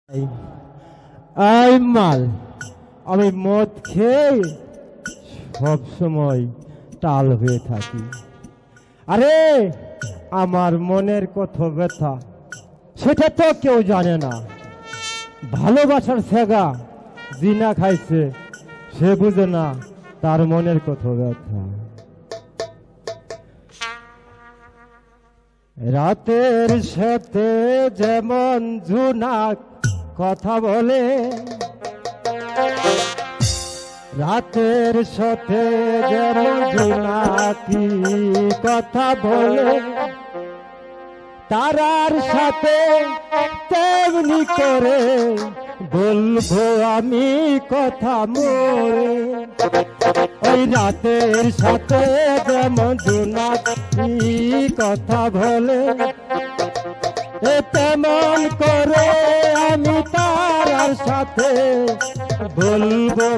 I মাল আমি মদ খেয়ে সব সময় টাল হয়ে থাকি। আরে আমার মনের কত ব্যথা সেটা তো কেউ জানে না। ভালোবাসার সেগা জিনা খাইছে সে বুঝে না তার মনের কত ব্যথা। রাতের সাথে যেমন ঝুনাক কথা বলে, রাতের সাথে যেমন ঝুনাকি কথা বলে, তারার সাথে তেমনি করে বলবো আমি কথা মোরে। ওই রাতের সাথে যেমন ঝুনাকি কথা বলে, তেমন করে আমি তারার সাথে বলবো।